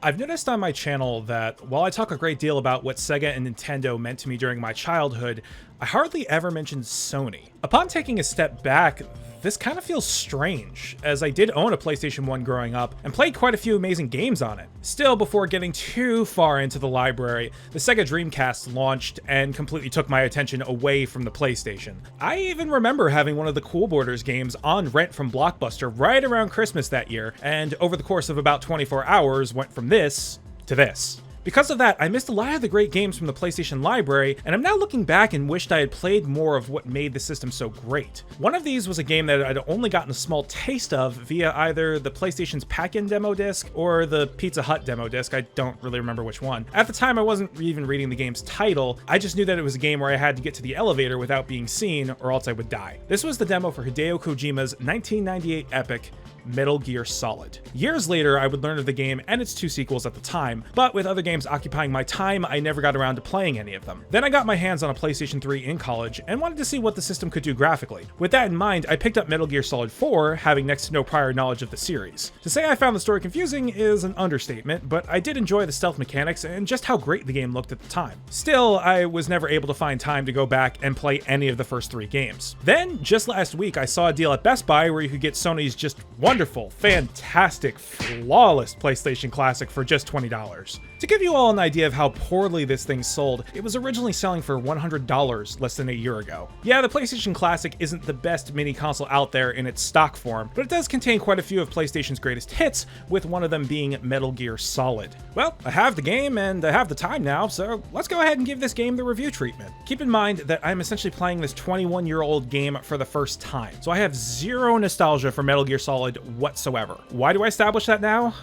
I've noticed on my channel that while I talk a great deal about what Sega and Nintendo meant to me during my childhood, I hardly ever mention Sony. Upon taking a step back, this kind of feels strange, as I did own a PlayStation 1 growing up and played quite a few amazing games on it. Still, before getting too far into the library, the Sega Dreamcast launched and completely took my attention away from the PlayStation. I even remember having one of the Cool Borders games on rent from Blockbuster right around Christmas that year, and over the course of about 24 hours went from this to this. Because of that, I missed a lot of the great games from the PlayStation library, and I'm now looking back and wished I had played more of what made the system so great. One of these was a game that I'd only gotten a small taste of via either the PlayStation's pack-in demo disc or the Pizza Hut demo disc. I don't really remember which one. At the time, I wasn't even reading the game's title. I just knew that it was a game where I had to get to the elevator without being seen, or else I would die. This was the demo for Hideo Kojima's 1998 epic, Metal Gear Solid. Years later, I would learn of the game and its two sequels at the time, but with other games occupying my time, I never got around to playing any of them. Then I got my hands on a PlayStation 3 in college and wanted to see what the system could do graphically. With that in mind, I picked up Metal Gear Solid 4, having next to no prior knowledge of the series. To say I found the story confusing is an understatement, but I did enjoy the stealth mechanics and just how great the game looked at the time. Still, I was never able to find time to go back and play any of the first 3 games. Then, just last week, I saw a deal at Best Buy where you could get Sony's just wonderful, fantastic, flawless PlayStation Classic for just $20. To give you all an idea of how poorly this thing sold, it was originally selling for $100 less than a year ago. Yeah, the PlayStation Classic isn't the best mini console out there in its stock form, but it does contain quite a few of PlayStation's greatest hits, with one of them being Metal Gear Solid. Well, I have the game and I have the time now, so let's go ahead and give this game the review treatment. Keep in mind that I'm essentially playing this 21-year-old game for the first time, so I have zero nostalgia for Metal Gear Solid whatsoever. Why do I establish that now?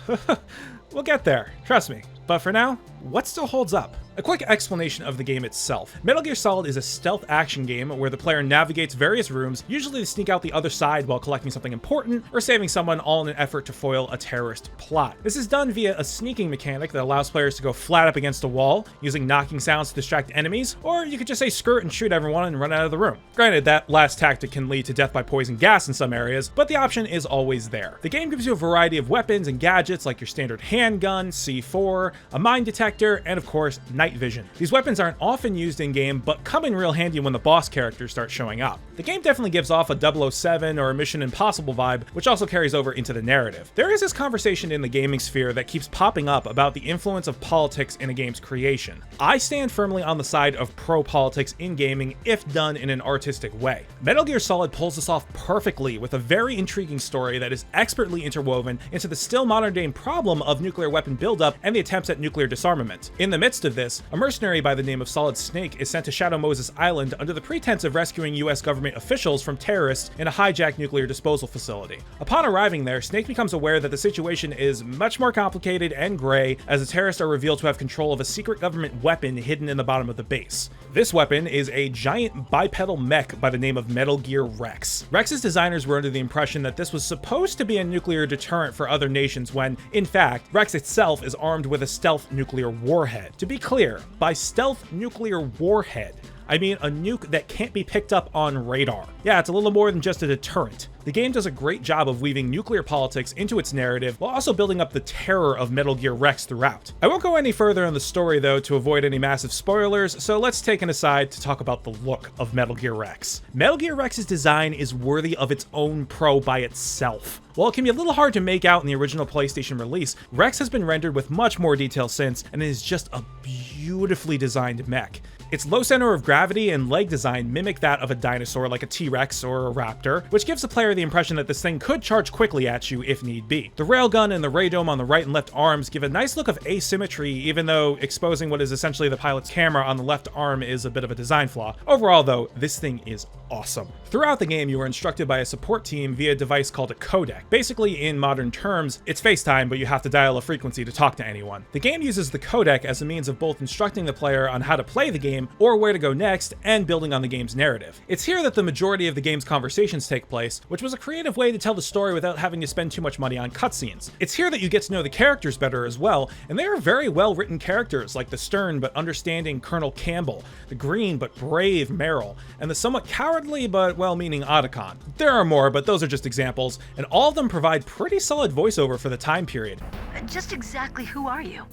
We'll get there, trust me. But for now, what still holds up? A quick explanation of the game itself. Metal Gear Solid is a stealth action game where the player navigates various rooms, usually to sneak out the other side while collecting something important or saving someone, all in an effort to foil a terrorist plot. This is done via a sneaking mechanic that allows players to go flat up against a wall, using knocking sounds to distract enemies, or you could just say screw it and shoot everyone and run out of the room. Granted, that last tactic can lead to death by poison gas in some areas, but the option is always there. The game gives you a variety of weapons and gadgets like your standard handgun, C4, a mine detector, and of course, night vision. These weapons aren't often used in-game, but come in real handy when the boss characters start showing up. The game definitely gives off a 007 or a Mission Impossible vibe, which also carries over into the narrative. There is this conversation in the gaming sphere that keeps popping up about the influence of politics in a game's creation. I stand firmly on the side of pro-politics in gaming if done in an artistic way. Metal Gear Solid pulls this off perfectly with a very intriguing story that is expertly interwoven into the still modern-day problem of nuclear weapon buildup and the attempts at nuclear disarmament. In the midst of this, a mercenary by the name of Solid Snake is sent to Shadow Moses Island under the pretense of rescuing US government officials from terrorists in a hijacked nuclear disposal facility. Upon arriving there, Snake becomes aware that the situation is much more complicated and gray, as the terrorists are revealed to have control of a secret government weapon hidden in the bottom of the base. This weapon is a giant bipedal mech by the name of Metal Gear Rex. Rex's designers were under the impression that this was supposed to be a nuclear deterrent for other nations when, in fact, Rex itself is armed with a stealth nuclear warhead. To be clear, by stealth nuclear warhead, I mean a nuke that can't be picked up on radar. Yeah, it's a little more than just a deterrent. The game does a great job of weaving nuclear politics into its narrative while also building up the terror of Metal Gear Rex throughout. I won't go any further in the story though to avoid any massive spoilers, so let's take an aside to talk about the look of Metal Gear Rex. Metal Gear Rex's design is worthy of its own pro by itself. While it can be a little hard to make out in the original PlayStation release, Rex has been rendered with much more detail since, and it is just a beautifully designed mech. Its low center of gravity and leg design mimic that of a dinosaur like a T-Rex or a raptor, which gives the player the impression that this thing could charge quickly at you if need be. The railgun and the ray dome on the right and left arms give a nice look of asymmetry, even though exposing what is essentially the pilot's camera on the left arm is a bit of a design flaw. Overall though, this thing is awesome. Throughout the game, you are instructed by a support team via a device called a codec. Basically, in modern terms, it's FaceTime, but you have to dial a frequency to talk to anyone. The game uses the codec as a means of both instructing the player on how to play the game or where to go next, and building on the game's narrative. It's here that the majority of the game's conversations take place, which was a creative way to tell the story without having to spend too much money on cutscenes. It's here that you get to know the characters better as well, and they are very well written characters like the stern but understanding Colonel Campbell, the green but brave Merrill, and the somewhat cowardly cowardly but well-meaning Otacon. There are more, but those are just examples, and all of them provide pretty solid voiceover for the time period. Just exactly who are you?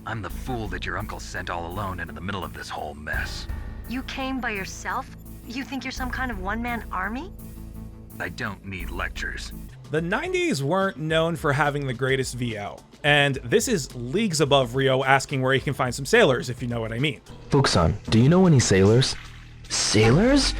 I'm the fool that your uncle sent all alone into the middle of this whole mess. You came by yourself? You think you're some kind of one-man army? I don't need lectures. The 90s weren't known for having the greatest VO, and this is leagues above Rio asking where he can find some sailors, if you know what I mean. Fuxan, do you know any sailors? Sailors?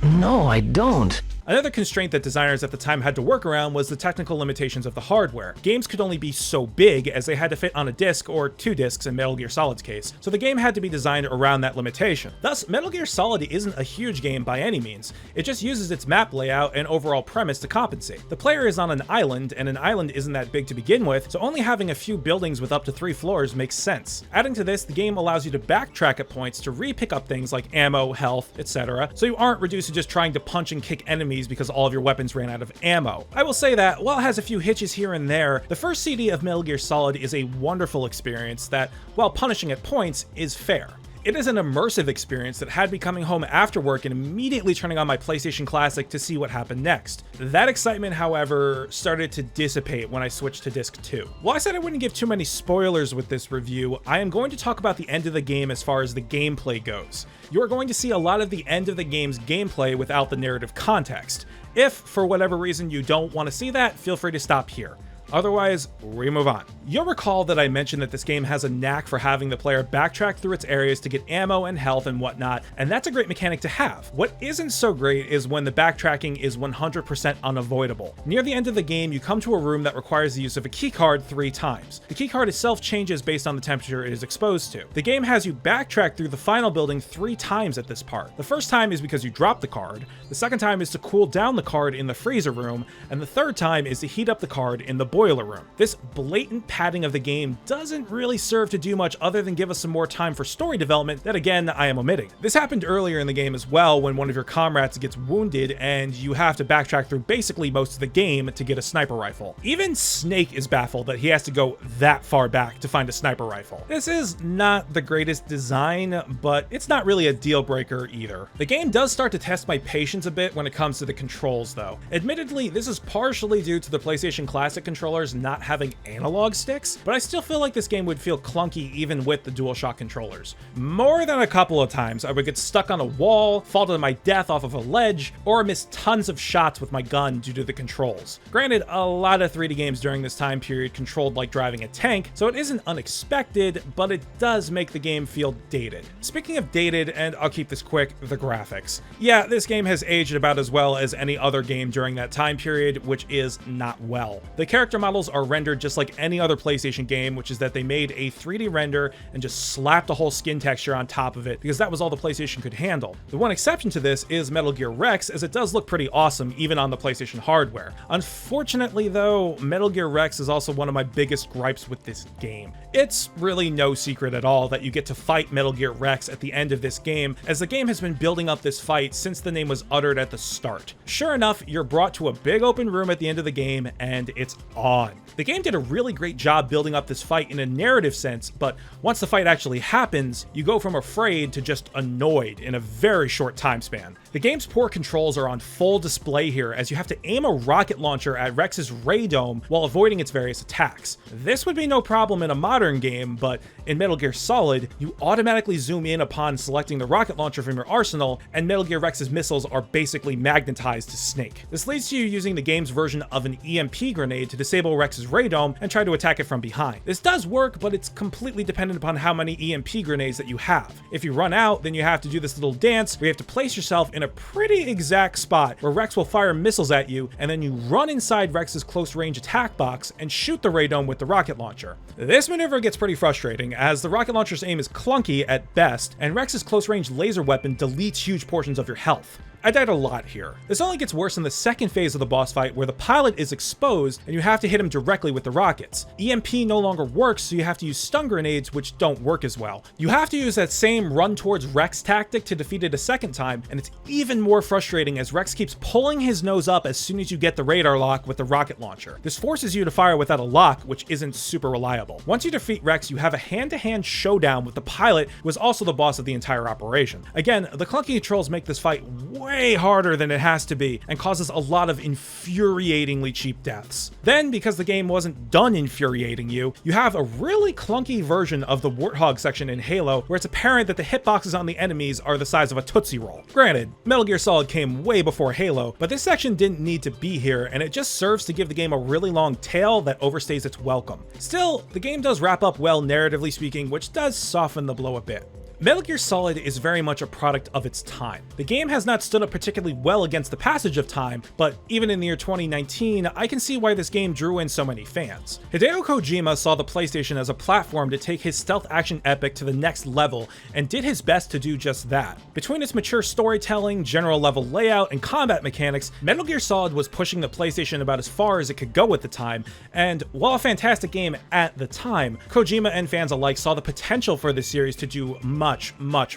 No, I don't. Another constraint that designers at the time had to work around was the technical limitations of the hardware. Games could only be so big as they had to fit on a disc or 2 discs in Metal Gear Solid's case, so the game had to be designed around that limitation. Thus, Metal Gear Solid isn't a huge game by any means. It just uses its map layout and overall premise to compensate. The player is on an island, and an island isn't that big to begin with, so only having a few buildings with up to 3 floors makes sense. Adding to this, the game allows you to backtrack at points to re-pick up things like ammo, health, etc., so you aren't reduced to just trying to punch and kick enemies because all of your weapons ran out of ammo. I will say that, while it has a few hitches here and there, the first CD of Metal Gear Solid is a wonderful experience that, while punishing at points, is fair. It is an immersive experience that had me coming home after work and immediately turning on my PlayStation Classic to see what happened next. That excitement, however, started to dissipate when I switched to Disc 2. While I said I wouldn't give too many spoilers with this review, I am going to talk about the end of the game as far as the gameplay goes. You are going to see a lot of the end of the game's gameplay without the narrative context. If, for whatever reason, you don't want to see that, feel free to stop here. Otherwise, we move on. You'll recall that I mentioned that this game has a knack for having the player backtrack through its areas to get ammo and health and whatnot, and that's a great mechanic to have. What isn't so great is when the backtracking is 100% unavoidable. Near the end of the game, you come to a room that requires the use of a keycard 3 times. The keycard itself changes based on the temperature it is exposed to. The game has you backtrack through the final building 3 times at this part. The first time is because you drop the card, the second time is to cool down the card in the freezer room, and the third time is to heat up the card in the boiler room. This blatant padding of the game doesn't really serve to do much other than give us some more time for story development that, again, I am omitting. This happened earlier in the game as well, when one of your comrades gets wounded and you have to backtrack through basically most of the game to get a sniper rifle. Even Snake is baffled that he has to go that far back to find a sniper rifle. This is not the greatest design, but it's not really a deal breaker either. The game does start to test my patience a bit when it comes to the controls though. Admittedly, this is partially due to the PlayStation Classic controllers not having analog sticks, but I still feel like this game would feel clunky even with the DualShock controllers. More than a couple of times, I would get stuck on a wall, fall to my death off of a ledge, or miss tons of shots with my gun due to the controls. Granted, a lot of 3D games during this time period controlled like driving a tank, so it isn't unexpected, but it does make the game feel dated. Speaking of dated, and I'll keep this quick, the graphics. Yeah, this game has aged about as well as any other game during that time period, which is not well. The character models are rendered just like any other PlayStation game, which is that they made a 3D render and just slapped a whole skin texture on top of it because that was all the PlayStation could handle. The one exception to this is Metal Gear Rex, as it does look pretty awesome even on the PlayStation hardware. Unfortunately though, Metal Gear Rex is also one of my biggest gripes with this game. It's really no secret at all that you get to fight Metal Gear Rex at the end of this game, as the game has been building up this fight since the name was uttered at the start. Sure enough, you're brought to a big open room at the end of the game and it's on. The game did a really great job building up this fight in a narrative sense, but once the fight actually happens, you go from afraid to just annoyed in a very short time span. The game's poor controls are on full display here, as you have to aim a rocket launcher at Rex's ray dome while avoiding its various attacks. This would be no problem in a modern game, but in Metal Gear Solid, you automatically zoom in upon selecting the rocket launcher from your arsenal, and Metal Gear Rex's missiles are basically magnetized to Snake. This leads to you using the game's version of an EMP grenade to disable Rex's ray dome and try to attack it from behind. This does work, but it's completely dependent upon how many EMP grenades that you have. If you run out, then you have to do this little dance where you have to place yourself in a pretty exact spot where Rex will fire missiles at you, and then you run inside Rex's close range attack box and shoot the ray dome with the rocket launcher. This maneuver gets pretty frustrating, as the rocket launcher's aim is clunky at best, and Rex's close range laser weapon deletes huge portions of your health. I died a lot here. This only gets worse in the second phase of the boss fight, where the pilot is exposed and you have to hit him directly with the rockets. EMP no longer works, so you have to use stun grenades, which don't work as well. You have to use that same run towards Rex tactic to defeat it a second time, and it's even more frustrating as Rex keeps pulling his nose up as soon as you get the radar lock with the rocket launcher. This forces you to fire without a lock, which isn't super reliable. Once you defeat Rex, you have a hand-to-hand showdown with the pilot, who is also the boss of the entire operation. Again, the clunky controls make this fight way harder than it has to be and causes a lot of infuriatingly cheap deaths. Then, because the game wasn't done infuriating you, you have a really clunky version of the Warthog section in Halo where it's apparent that the hitboxes on the enemies are the size of a Tootsie Roll. Granted, Metal Gear Solid came way before Halo, but this section didn't need to be here, and it just serves to give the game a really long tail that overstays its welcome. Still, the game does wrap up well narratively speaking, which does soften the blow a bit. Metal Gear Solid is very much a product of its time. The game has not stood up particularly well against the passage of time, but even in the year 2019, I can see why this game drew in so many fans. Hideo Kojima saw the PlayStation as a platform to take his stealth action epic to the next level, and did his best to do just that. Between its mature storytelling, general level layout, and combat mechanics, Metal Gear Solid was pushing the PlayStation about as far as it could go at the time, and while a fantastic game at the time, Kojima and fans alike saw the potential for the series to do much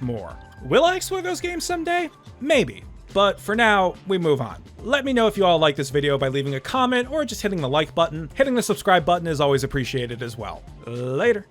more. Will I explore those games someday? Maybe. But for now, we move on. Let me know if you all like this video by leaving a comment or just hitting the like button. Hitting the subscribe button is always appreciated as well. Later.